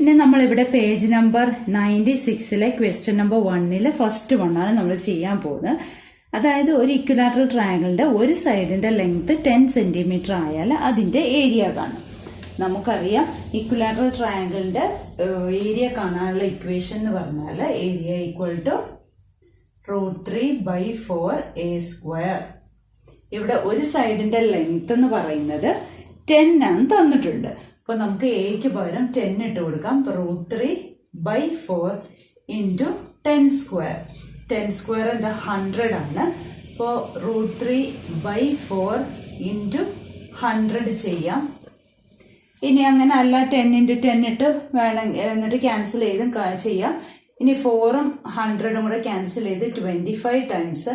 ഇനി നമ്മളിവിടെ page number 96 question number 1 first വണ്ണാണ് നമ്മൾ ചെയ്യാൻ പോകുന്നത്. അതായത് ഒരു ഇക്വിലാറ്ററൽ ട്രയാങ്കിളിൻ്റെ ഒരു സൈഡിൻ്റെ ലെങ്ത് 10 സെൻറ്റിമീറ്റർ ആയാൽ അതിൻ്റെ ഏരിയ കാണും. നമുക്കറിയാം ഇക്വിലാറ്ററൽ ട്രയാങ്കിളിൻ്റെ ഏരിയ കാണാനുള്ള ഇക്വേഷൻ എന്ന് പറഞ്ഞാൽ ഏരിയ ഈക്വൽ ടു √3/4a². ഇവിടെ ഒരു സൈഡിൻ്റെ ലെങ്ത് എന്ന് പറയുന്നത് 10 ആണ് തന്നിട്ടുണ്ട്. അപ്പോൾ നമുക്ക് എക്ക് പകരം 10 ഇട്ട് കൊടുക്കാം. √3/4 × 10². 10² എന്താ 100 ആണ്. അപ്പോൾ √3/4 × 100 ചെയ്യാം. ഇനി അങ്ങനെ അല്ല 10 × 10 ഇട്ട് വേണം, എന്നിട്ട് ക്യാൻസൽ ചെയ്തും ചെയ്യാം. ഇനി 4ഉം 100ഉം കൂടെ ക്യാൻസൽ ചെയ്ത് 25 ടൈംസ്,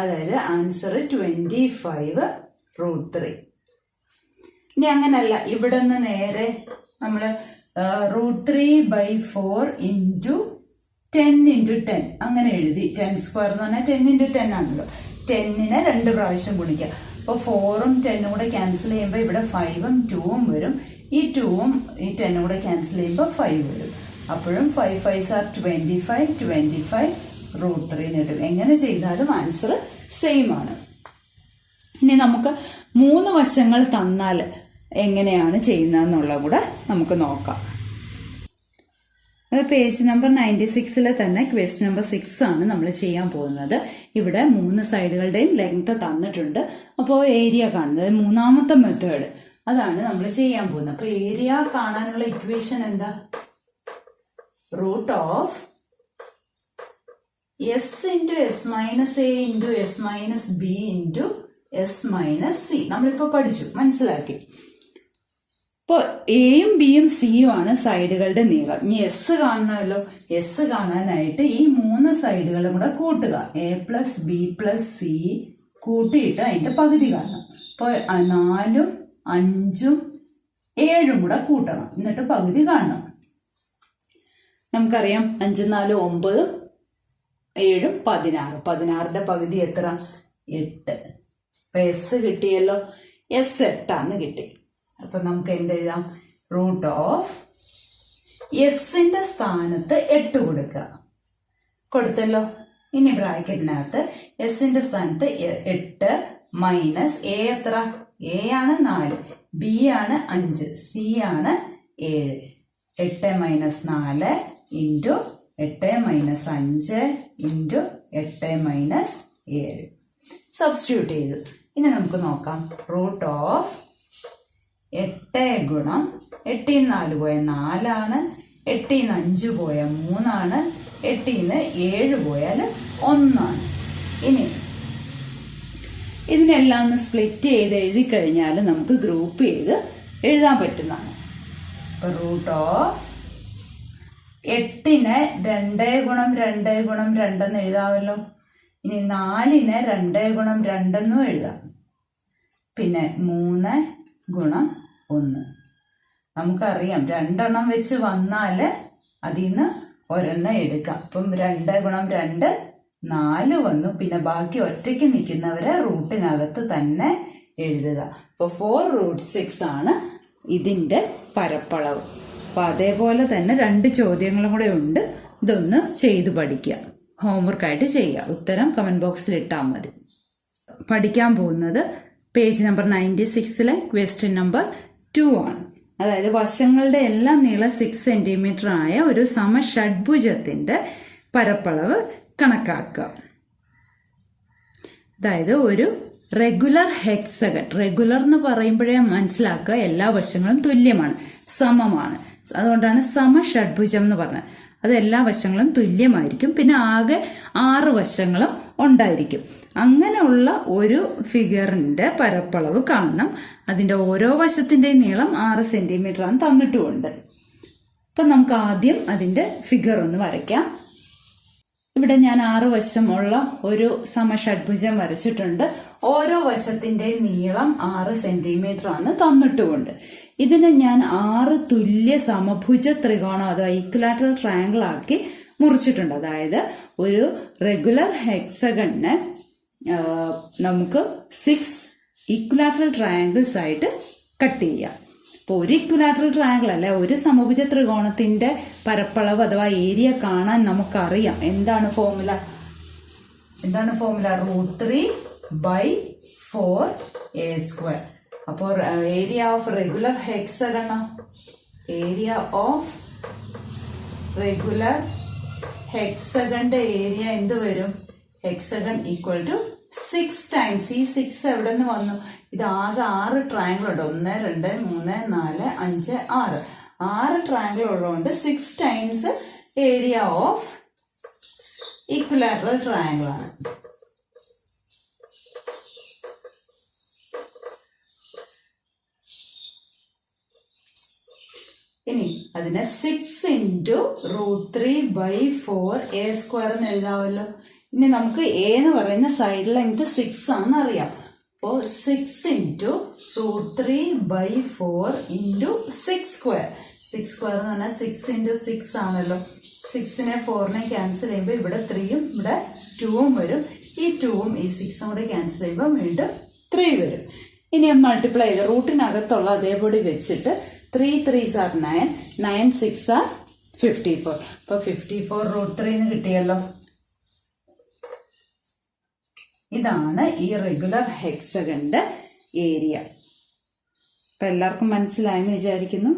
അതായത് ആൻസർ 25√3. ഇനി അങ്ങനല്ല, ഇവിടെ നിന്ന് നേരെ നമ്മൾ √3/4 × 10 × 10 അങ്ങനെ എഴുതി. 10² എന്ന് പറഞ്ഞാൽ 10 × 10 ആണല്ലോ. 10നെ 2 പ്രാവശ്യം ഗുണിക്കുക. അപ്പോൾ 4ഉം 10ഉം കൂടെ ക്യാൻസൽ ചെയ്യുമ്പോൾ ഇവിടെ 5ഉം 2ഉം വരും. ഈ 2ഉം ഈ 10ഉം കൂടെ ക്യാൻസൽ ചെയ്യുമ്പോൾ 5 വരും. അപ്പോഴും 5 5s are 25, 25√3 കിട്ടും. എങ്ങനെ ചെയ്താലും ആൻസർ സെയിം ആണ്. ഇനി നമുക്ക് 3 വശങ്ങൾ തന്നാൽ എങ്ങനെയാണ് ചെയ്യുന്നതെന്നുള്ളത് കൂടെ നമുക്ക് നോക്കാം. അത് പേജ് നമ്പർ 96 തന്നെ ക്വസ്റ്റ്യൻ നമ്പർ 6 ആണ് നമ്മൾ ചെയ്യാൻ പോകുന്നത്. ഇവിടെ 3 സൈഡുകളുടെയും ലെങ്ത് തന്നിട്ടുണ്ട്. അപ്പോൾ ഏരിയ കാണുന്നത് മൂന്നാമത്തെ മെത്തേഡ് അതാണ് നമ്മൾ ചെയ്യാൻ പോകുന്നത്. അപ്പോൾ ഏരിയ കാണാനുള്ള ഇക്വേഷൻ എന്താ? √S × S - A × S - B × S - C. നമ്മളിപ്പോൾ പഠിച്ചു, മനസ്സിലാക്കി. ഇപ്പോൾ എയും ബിയും സിയും ആണ് സൈഡുകളുടെ നീളം. ഇനി എസ് കാണണമല്ലോ. എസ് കാണാനായിട്ട് ഈ 3 സൈഡുകളും കൂടെ കൂട്ടുക. A + B + C കൂട്ടിയിട്ട് അതിന്റെ പകുതി കാണണം. അപ്പോൾ 4ഉം 5ഉം 7ഉം കൂടെ കൂട്ടണം, എന്നിട്ട് പകുതി കാണണം. നമുക്കറിയാം 5 4 9 7 16. 16ന്റെ പകുതി എത്ര? 8. അപ്പൊ എസ് കിട്ടിയല്ലോ. S 8 കിട്ടി. അപ്പൊ നമുക്ക് എന്തെഴുതാം? √S-ന്റെ സ്ഥാനത്ത് 8 കൊടുക്കുക. കൊടുത്തല്ലോ. ഇനി ബ്രാക്കറ്റിനകത്ത് S-ന്റെ സ്ഥാനത്ത് 8 മൈനസ് A എത്ര? A ആണ് 4, B ആണ് 5, C ആണ് 7. 8 - 4 × 8 - 5 × 8 - 7 സബ്സ്റ്റിറ്റ്യൂട്ട് ചെയ്തു. ഇനി നമുക്ക് നോക്കാം. √8 ഗുണം 8 ൽ 4 പോയ 4 ആണ്. 8 ൽ 5 പോയ 3 ആണ്. 8 ൽ 7 പോയാൽ 1 ആണ്. ഇനി ഇതിനെല്ലാം ഒന്ന് സ്പ്ലിറ്റ് ചെയ്ത് എഴുതി കഴിഞ്ഞാൽ നമുക്ക് ഗ്രൂപ്പ് ചെയ്ത് എഴുതാൻ പറ്റുന്നതാണ്. അപ്പോൾ √8നെ 2 ഗുണം 2 ഗുണം 2 എന്ന് എഴുതാമല്ലോ. ഇനി 4നെ 2 ഗുണം 2 എന്നും എഴുതാം. പിന്നെ 3 ഗുണം 1. നമുക്കറിയാം 2 എണ്ണം വെച്ച് വന്നാൽ അതിൽ നിന്ന് ഒരെണ്ണം എടുക്കാം. അപ്പം 2 ഗുണം 2 4 വന്നു. പിന്നെ ബാക്കി ഒറ്റയ്ക്ക് നിൽക്കുന്നവരെ റൂട്ടിനകത്ത് തന്നെ എഴുതുക. അപ്പോൾ 4√6 ആണ് ഇതിൻ്റെ പരപ്പളവ്. അപ്പോൾ അതേപോലെ തന്നെ 2 ചോദ്യങ്ങളും കൂടെ ഉണ്ട്. ഇതൊന്ന് ചെയ്ത് പഠിക്കുക, ഹോംവർക്കായിട്ട് ചെയ്യുക. ഉത്തരം കമൻറ്റ് ബോക്സിൽ ഇട്ടാൽ മതി. പഠിക്കാൻ പോകുന്നത് പേജ് നമ്പർ 96 ക്വസ്റ്റ്യൻ നമ്പർ 2 ആണ്. അതായത് വശങ്ങളുടെ എല്ലാം നീളം 6 സെൻറ്റിമീറ്റർ ആയ ഒരു സമഷഡ്ഭുജത്തിൻ്റെ പരപ്പളവ് കണക്കാക്കുക. അതായത് ഒരു റെഗുലർ ഹെക്സഗൺ. റെഗുലർ എന്ന് പറയുമ്പോഴേ മനസ്സിലാക്കുക എല്ലാ വശങ്ങളും തുല്യമാണ്, സമമാണ്. അതുകൊണ്ടാണ് സമഷഡ്ഭുജം എന്ന് പറഞ്ഞത്. അത് എല്ലാ വശങ്ങളും തുല്യമായിരിക്കും. പിന്നെ ആകെ 6 വശങ്ങളും ഉണ്ടായിരിക്കും. അങ്ങനെയുള്ള ഒരു ഫിഗറിൻ്റെ പരപ്പളവ് കാണണം. അതിൻ്റെ ഓരോ വശത്തിൻ്റെയും നീളം 6 സെൻറ്റിമീറ്റർ ആണ് തന്നിട്ടുമുണ്ട്. അപ്പം നമുക്ക് ആദ്യം അതിൻ്റെ ഫിഗർ ഒന്ന് വരയ്ക്കാം. ഇവിടെ ഞാൻ 6 വശമുള്ള ഒരു സമഷഡ്ഭുജം വരച്ചിട്ടുണ്ട്. ഓരോ വശത്തിൻ്റെയും നീളം 6 സെൻറ്റിമീറ്റർ ആണ് തന്നിട്ടുമുണ്ട്. ഇതിനെ ഞാൻ 6 തുല്യ സമഭുജ ത്രികോണം അഥവാ ഇക്വിലാറ്ററൽ ട്രയാങ്കിൾ ആക്കി മുറിച്ചിട്ടുണ്ട്. അതായത് ഒരു റെഗുലർ ഹെക്സഗണിനെ നമുക്ക് 6 ഇക്വിലാറ്ററൽ ട്രയാങ്കിൾസ് ആയിട്ട് കട്ട് ചെയ്യാം. ഇപ്പോൾ ഒരു ഇക്വിലാറ്ററൽ ട്രയാങ്കിൾ അല്ലെ, ഒരു സമഭുജ ത്രികോണത്തിന്റെ പരപ്പളവ് അഥവാ ഏരിയ കാണാൻ നമുക്കറിയാം. എന്താണ് ഫോർമുല? √3/4a². അപ്പോൾ ഏരിയ ഓഫ് റെഗുലർ ഹെക്സഗന്റെ ഏരിയ എന്ത് വരും? Hexagon equal to 6 times. ഈ 6 എവിടെ നിന്ന് വന്നു? ഇത് ആകെ 6 ട്രയാങ്കിൾ ഉണ്ട്. 1, 2, 3, 4, 5, 6. 6 ട്രയാങ്കിൾ ഉള്ളതുകൊണ്ട് 6 ടൈംസ് ഏരിയ ഓഫ് ഈക്വിലാറ്ററൽ ട്രയാങ്കിൾ ആണ്. ഇനി അതിനെ 6 × √3/4a² എന്ന് എഴുതാമല്ലോ. ഇനി നമുക്ക് എ എന്ന് പറയുന്ന സൈഡ് ലെങ്ത് 6 ആണെന്ന് അറിയാം. അപ്പോൾ 6 × √3/4 × 6² 6² എന്ന് പറഞ്ഞാൽ 6 × 6 ആണല്ലോ. 6നെ 4നെ ക്യാൻസൽ ചെയ്യുമ്പോൾ ഇവിടെ 3ഉം ഇവിടെ 2ഉം വരും. ഈ 2ഉം ഈ 6ഉം കൂടെ ക്യാൻസൽ ചെയ്യുമ്പോൾ വീണ്ടും 3 വരും. ഇനി മൾട്ടിപ്ലൈ ചെയ്ത് റൂട്ടിനകത്തുള്ള അതേപടി വെച്ചിട്ട് 3 3s are 9, 9 6 are 54. അപ്പോൾ 54 √3 എന്ന് കിട്ടിയല്ലോ. ഇതാണ് ഈ റെഗുലർ ഹെക്സഗന്റെ ഏരിയ. അപ്പം എല്ലാവർക്കും മനസ്സിലായെന്ന് വിചാരിക്കുന്നു.